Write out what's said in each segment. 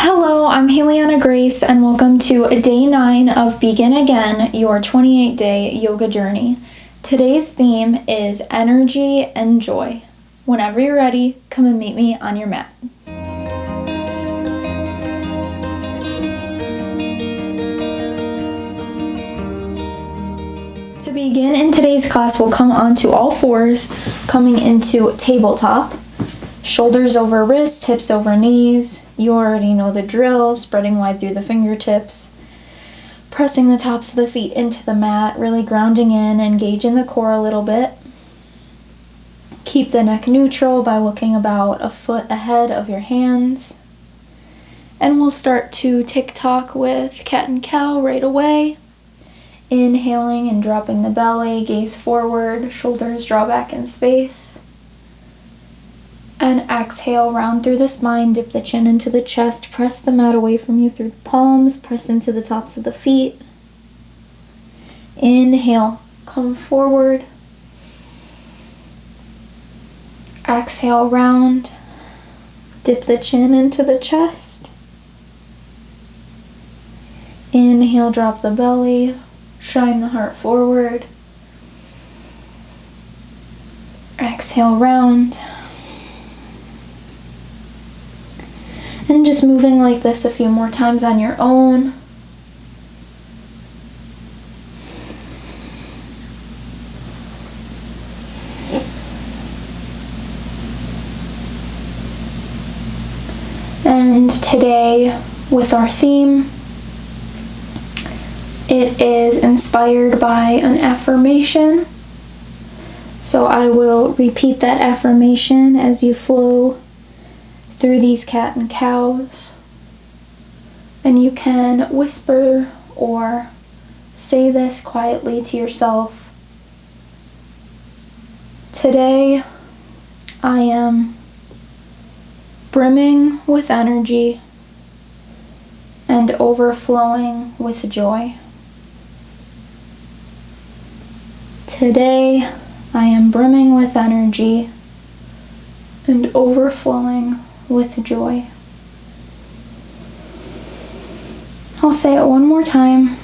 Hello, I'm Hailianna Grace, and welcome to day 9 of Begin Again, your 28-day yoga journey. Today's theme is energy and joy. Whenever you're ready, come and meet me on your mat. To begin in today's class, we'll come onto all fours, coming into tabletop. Shoulders over wrists, hips over knees. You already know the drill, spreading wide through the fingertips. Pressing the tops of the feet into the mat, really grounding in, engaging the core a little bit. Keep the neck neutral by looking about a foot ahead of your hands. And we'll start to tick-tock with cat and cow right away. Inhaling and dropping the belly, gaze forward, shoulders draw back in space. And exhale, round through the spine, dip the chin into the chest, press the mat away from you through the palms, press into the tops of the feet. Inhale, come forward. Exhale, round, dip the chin into the chest. Inhale, drop the belly, shine the heart forward. Exhale, round. And just moving like this a few more times on your own. And today, with our theme, it is inspired by an affirmation. So I will repeat that affirmation as you flow through these cat and cows, and you can whisper or say this quietly to yourself. Today I am brimming with energy and overflowing with joy. Today I am brimming with energy and overflowing with joy. I'll say it one more time.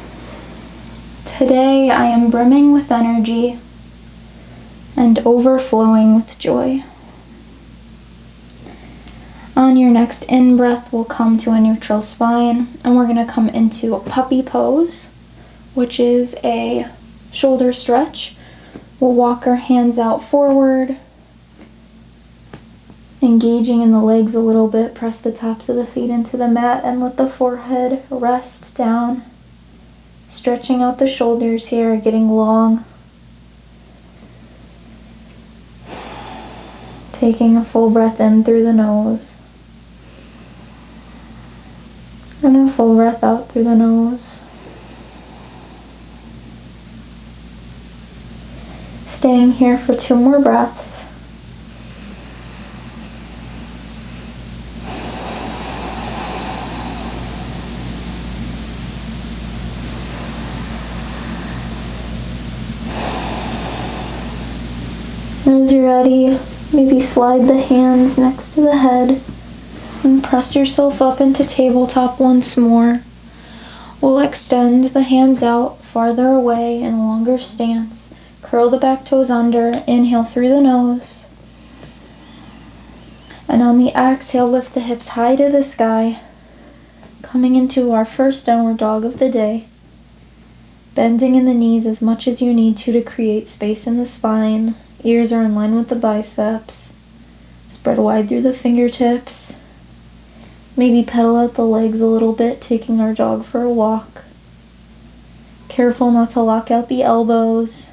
Today I am brimming with energy and overflowing with joy. On your next in-breath, we'll come to a neutral spine, and we're going to come into a puppy pose, which is a shoulder stretch. We'll walk our hands out forward, engaging in the legs a little bit, press the tops of the feet into the mat and let the forehead rest down. Stretching out the shoulders here, getting long. Taking a full breath in through the nose. And a full breath out through the nose. Staying here for 2 more breaths. As you're ready, maybe slide the hands next to the head and press yourself up into tabletop once more. We'll extend the hands out farther away in a longer stance. Curl the back toes under, inhale through the nose. And on the exhale, lift the hips high to the sky, coming into our first downward dog of the day. Bending in the knees as much as you need to create space in the spine. Ears are in line with the biceps. Spread wide through the fingertips. Maybe pedal out the legs a little bit, taking our dog for a walk. Careful not to lock out the elbows.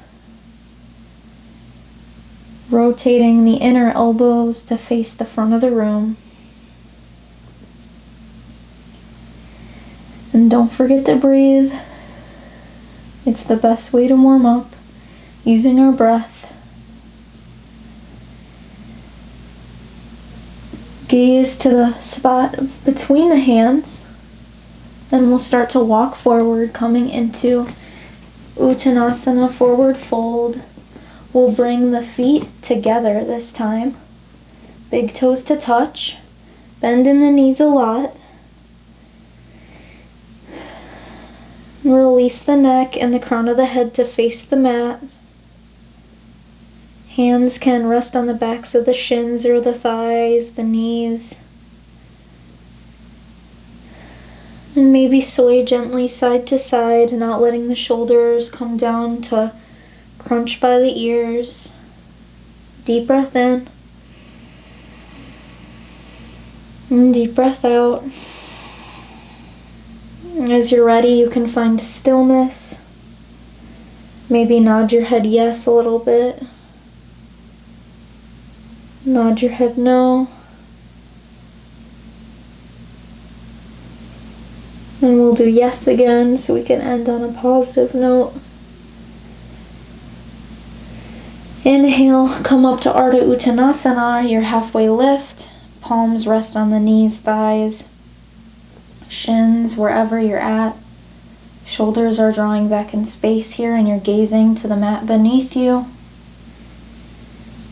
Rotating the inner elbows to face the front of the room. And don't forget to breathe. It's the best way to warm up, using our breath. Gaze to the spot between the hands, and we'll start to walk forward, coming into Uttanasana, forward fold. We'll bring the feet together this time. Big toes to touch. Bend in the knees a lot. And release the neck and the crown of the head to face the mat. Hands can rest on the backs of the shins or the thighs, the knees. And maybe sway gently side to side, not letting the shoulders come down to crunch by the ears. Deep breath in. And deep breath out. As you're ready, you can find stillness. Maybe nod your head yes a little bit. Nod your head no. And we'll do yes again so we can end on a positive note. Inhale, come up to Ardha Uttanasana, your halfway lift. Palms rest on the knees, thighs, shins, wherever you're at. Shoulders are drawing back in space here and you're gazing to the mat beneath you.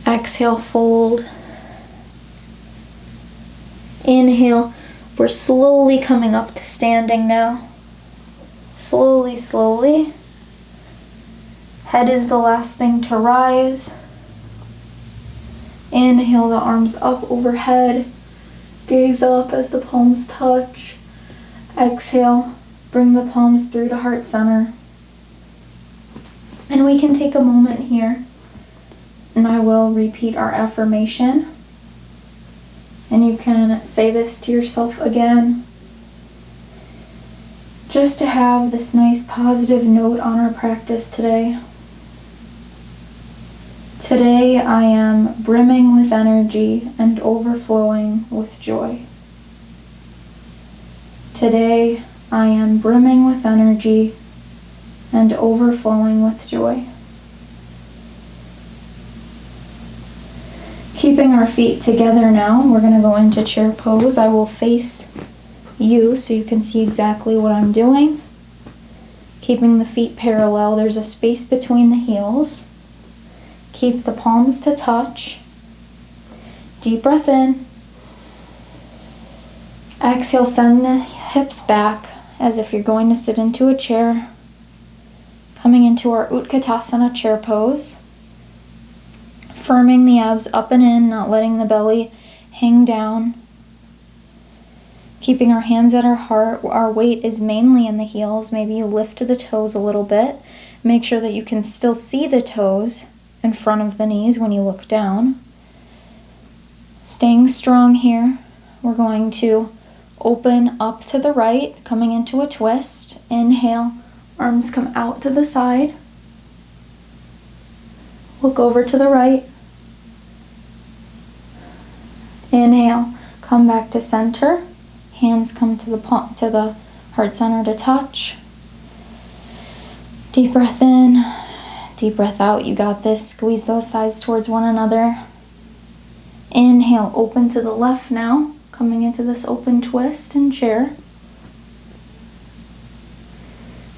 Exhale, fold. Inhale. We're slowly coming up to standing now. Slowly, slowly. Head is the last thing to rise. Inhale the arms up overhead. Gaze up as the palms touch. Exhale, bring the palms through to heart center. And we can take a moment here, and I will repeat our affirmation. And you can say this to yourself again, just to have this nice positive note on our practice today. Today I am brimming with energy and overflowing with joy. Today I am brimming with energy and overflowing with joy. Keeping our feet together now, we're going to go into chair pose. I will face you so you can see exactly what I'm doing. Keeping the feet parallel, there's a space between the heels. Keep the palms to touch. Deep breath in. Exhale, send the hips back as if you're going to sit into a chair. Coming into our Utkatasana chair pose. Firming the abs up and in, not letting the belly hang down. Keeping our hands at our heart. Our weight is mainly in the heels. Maybe you lift the toes a little bit. Make sure that you can still see the toes in front of the knees when you look down. Staying strong here. We're going to open up to the right, coming into a twist. Inhale, arms come out to the side. Look over to the right. Inhale, come back to center. Hands come to the heart center to touch. Deep breath in, deep breath out. You got this. Squeeze those thighs towards one another. Inhale, open to the left now. Coming into this open twist and chair.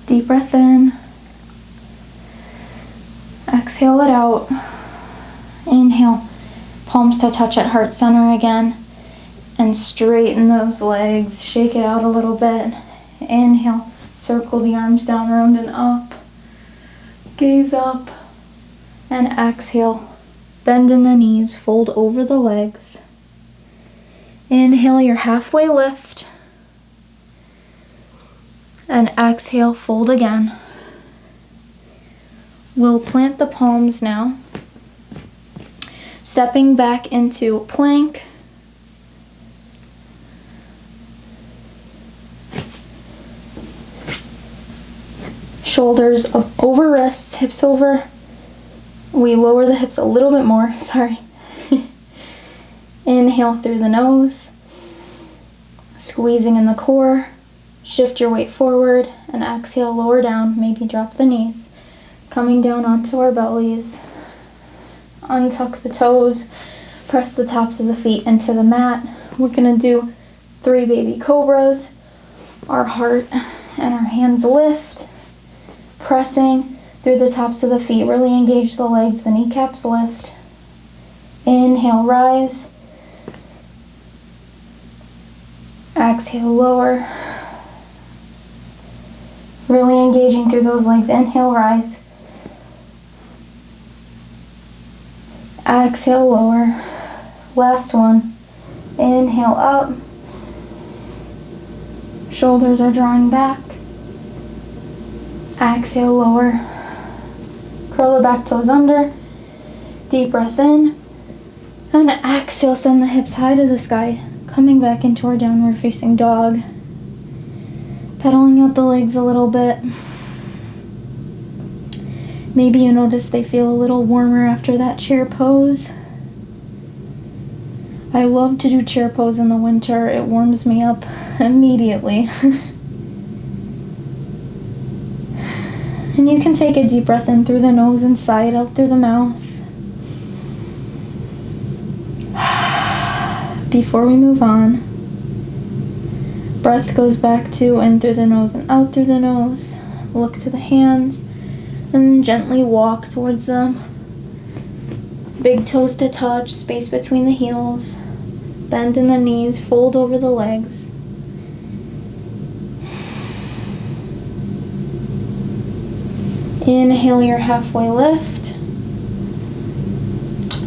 Deep breath in. Exhale it out. Inhale, palms to touch at heart center again. And straighten those legs. Shake it out a little bit. Inhale, circle the arms down, round and up. Gaze up. And exhale, bend in the knees, fold over the legs. Inhale your halfway lift. And exhale, fold again. We'll plant the palms now. Stepping back into plank. Shoulders up over wrists, hips over. We lower the hips a little bit more, sorry. Inhale through the nose. Squeezing in the core. Shift your weight forward and exhale, lower down, maybe drop the knees. Coming down onto our bellies. Untuck the toes. Press the tops of the feet into the mat. We're gonna do 3 baby cobras. Our heart and our hands lift. Pressing through the tops of the feet. Really engage the legs, the kneecaps lift. Inhale, rise. Exhale, lower. Really engaging through those legs. Inhale, rise. Exhale, lower. Last one. Inhale, up. Shoulders are drawing back. Exhale, lower. Curl the back toes under. Deep breath in. And exhale, send the hips high to the sky. Coming back into our downward facing dog. Pedaling out the legs a little bit. Maybe you notice they feel a little warmer after that chair pose. I love to do chair pose in the winter. It warms me up immediately. And you can take a deep breath in through the nose and sigh it out through the mouth. Before we move on, breath goes back to in through the nose and out through the nose. Look to the hands and gently walk towards them. Big toes to touch, space between the heels. Bend in the knees, fold over the legs. Inhale your halfway lift.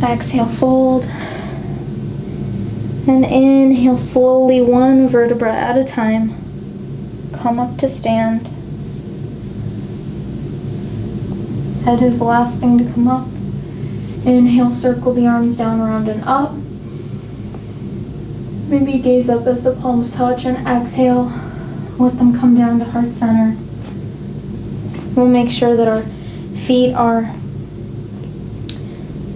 Exhale, fold. And inhale slowly, one vertebra at a time. Come up to stand. Head is the last thing to come up. Inhale, circle the arms down, around, and up. Maybe gaze up as the palms touch, and exhale, let them come down to heart center. We'll make sure that our feet are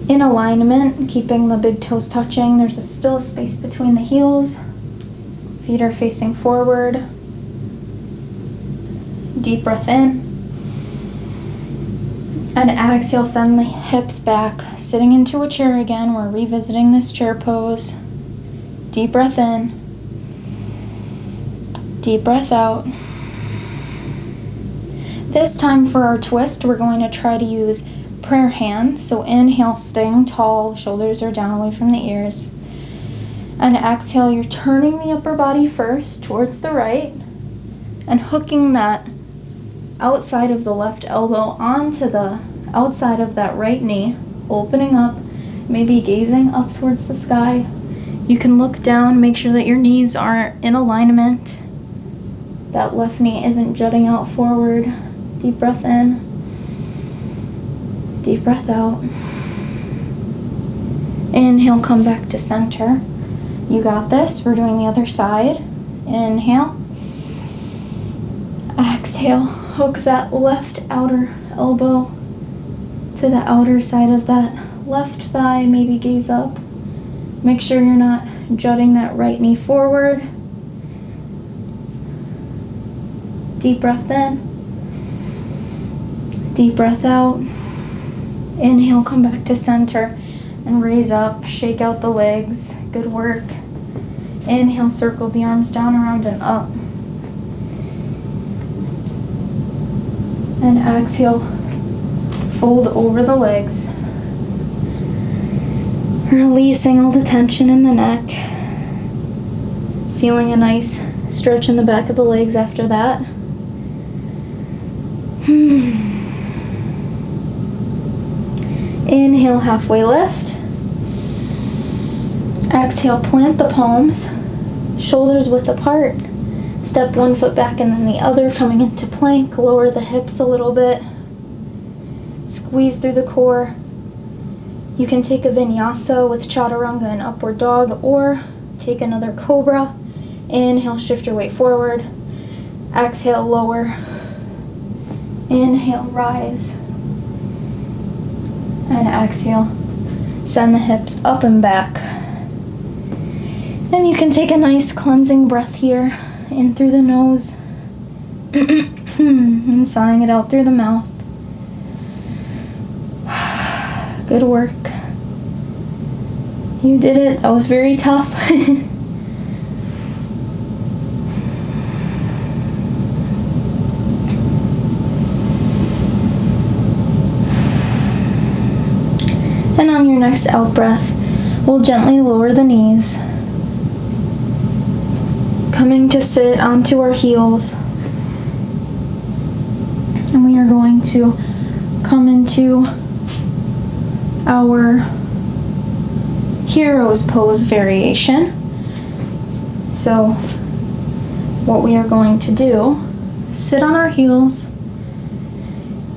in alignment, keeping the big toes touching. There's still a space between the heels. Feet are facing forward. Deep breath in. And exhale, send the hips back. Sitting into a chair again. We're revisiting this chair pose. Deep breath in. Deep breath out. This time for our twist, we're going to try to use prayer hands. So inhale, staying tall, shoulders are down away from the ears. And exhale, you're turning the upper body first towards the right and hooking that outside of the left elbow onto the outside of that right knee, opening up, maybe gazing up towards the sky. You can look down, make sure that your knees are in alignment. That left knee isn't jutting out forward. Deep breath in. Deep breath out. Inhale, come back to center. You got this. We're doing the other side. Inhale. Exhale. Hook that left outer elbow to the outer side of that left thigh. Maybe gaze up. Make sure you're not jutting that right knee forward. Deep breath in. Deep breath out. Inhale, come back to center and raise up. Shake out the legs. Good work. Inhale, circle the arms down, around, and up. And exhale, fold over the legs. Releasing all the tension in the neck. Feeling a nice stretch in the back of the legs after that. Inhale, halfway lift. Exhale, plant the palms, shoulders width apart. Step one foot back and then the other, coming into plank. Lower the hips a little bit. Squeeze through the core. You can take a vinyasa with chaturanga and upward dog, or take another cobra. Inhale, shift your weight forward. Exhale, lower. Inhale, rise. And exhale, send the hips up and back. And you can take a nice cleansing breath here, in through the nose, and sighing it out through the mouth. Good work. You did it. That was very tough. And on your next out breath, we'll gently lower the knees, coming to sit onto our heels. And we are going to come into our hero's pose variation. So what we are going to do, sit on our heels,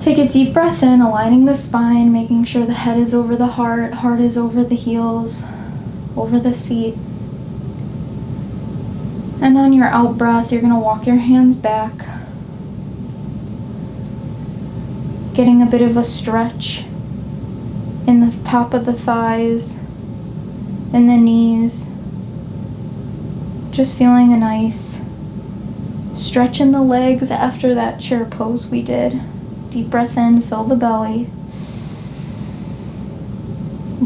take a deep breath in, aligning the spine, making sure the head is over the heart is over the heels, over the seat. And on your out breath, you're going to walk your hands back, getting a bit of a stretch in the top of the thighs, in the knees. Just feeling a nice stretch in the legs after that chair pose we did. Deep breath in, fill the belly.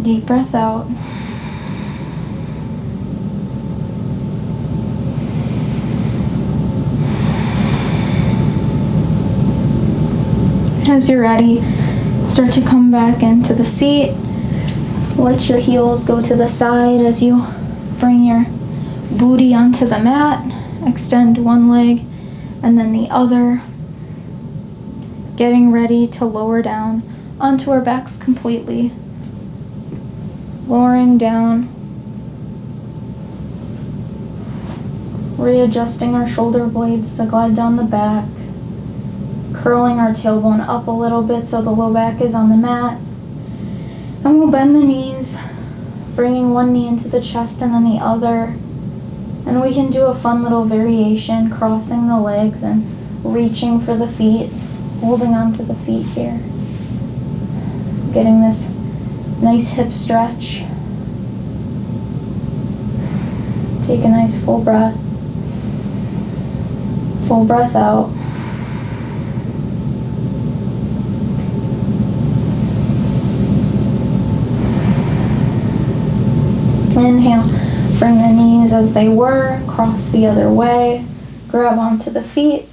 Deep breath out. As you're ready, start to come back into the seat. Let your heels go to the side as you bring your booty onto the mat. Extend one leg and then the other. Getting ready to lower down onto our backs completely. Lowering down. Readjusting our shoulder blades to glide down the back. Curling our tailbone up a little bit so the low back is on the mat. And we'll bend the knees, bringing one knee into the chest and then the other. And we can do a fun little variation, crossing the legs and reaching for the feet, holding on to the feet here. Getting this nice hip stretch. Take a nice full breath. Full breath out. Inhale, bring the knees as they were, cross the other way, grab onto the feet.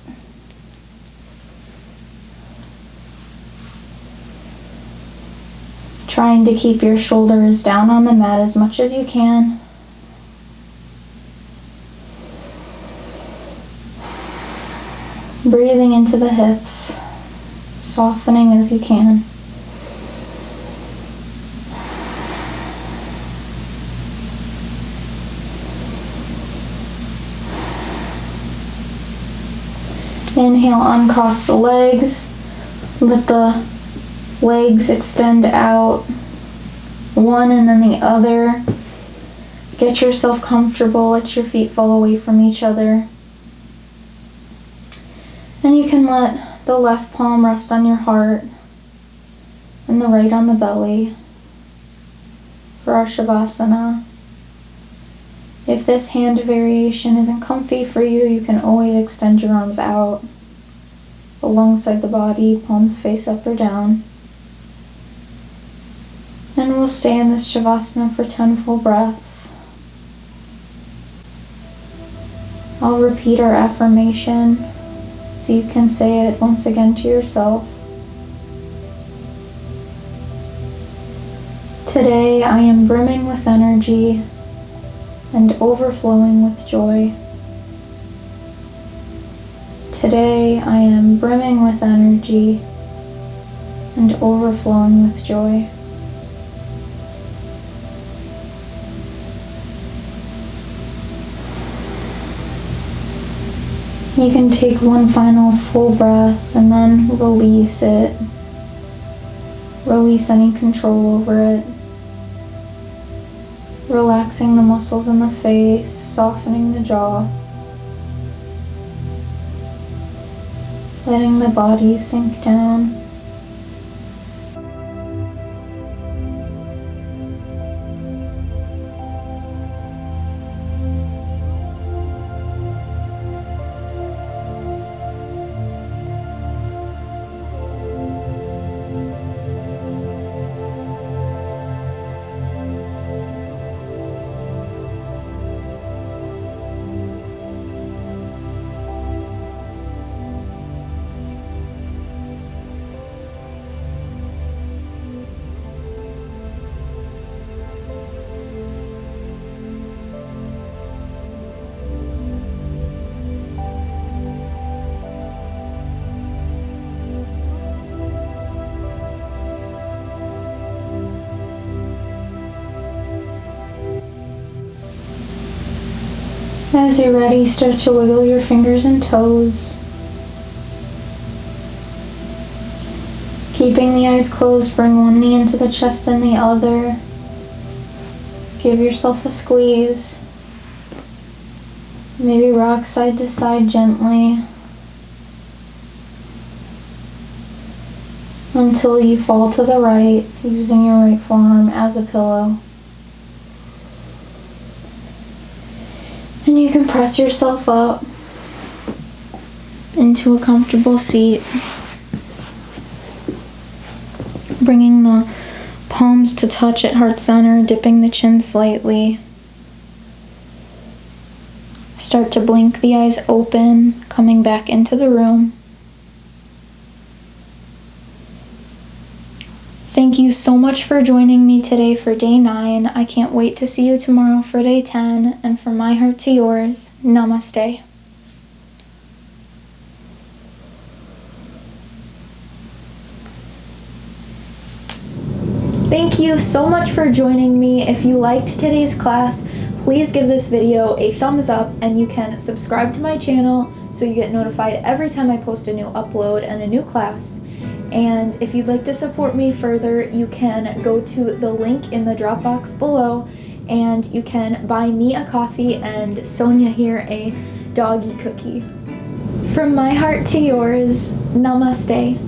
Trying to keep your shoulders down on the mat as much as you can. Breathing into the hips, softening as you can. Inhale, uncross the legs. Let the legs extend out, one and then the other. Get yourself comfortable. Let your feet fall away from each other. And you can let the left palm rest on your heart and the right on the belly for our Savasana. If this hand variation isn't comfy for you, you can always extend your arms out alongside the body, palms face up or down. And we'll stay in this Shavasana for 10 full breaths. I'll repeat our affirmation so you can say it once again to yourself. Today I am brimming with energy and overflowing with joy. Today I am brimming with energy and overflowing with joy. You can take one final full breath and then release it. Release any control over it. Relaxing the muscles in the face, softening the jaw. Letting the body sink down. As you're ready, start to wiggle your fingers and toes. Keeping the eyes closed, bring one knee into the chest and the other. Give yourself a squeeze. Maybe rock side to side gently until you fall to the right, using your right forearm as a pillow. And you can press yourself up into a comfortable seat, bringing the palms to touch at heart center, dipping the chin slightly. Start to blink the eyes open, coming back into the room. Thank you so much for joining me today for day 9. I can't wait to see you tomorrow for day 10. And from my heart to yours, namaste. Thank you so much for joining me. If you liked today's class, please give this video a thumbs up, and you can subscribe to my channel so you get notified every time I post a new upload and a new class. And if you'd like to support me further, you can go to the link in the drop box below, and you can buy me a coffee and Sonia here a doggy cookie. From my heart to yours, namaste.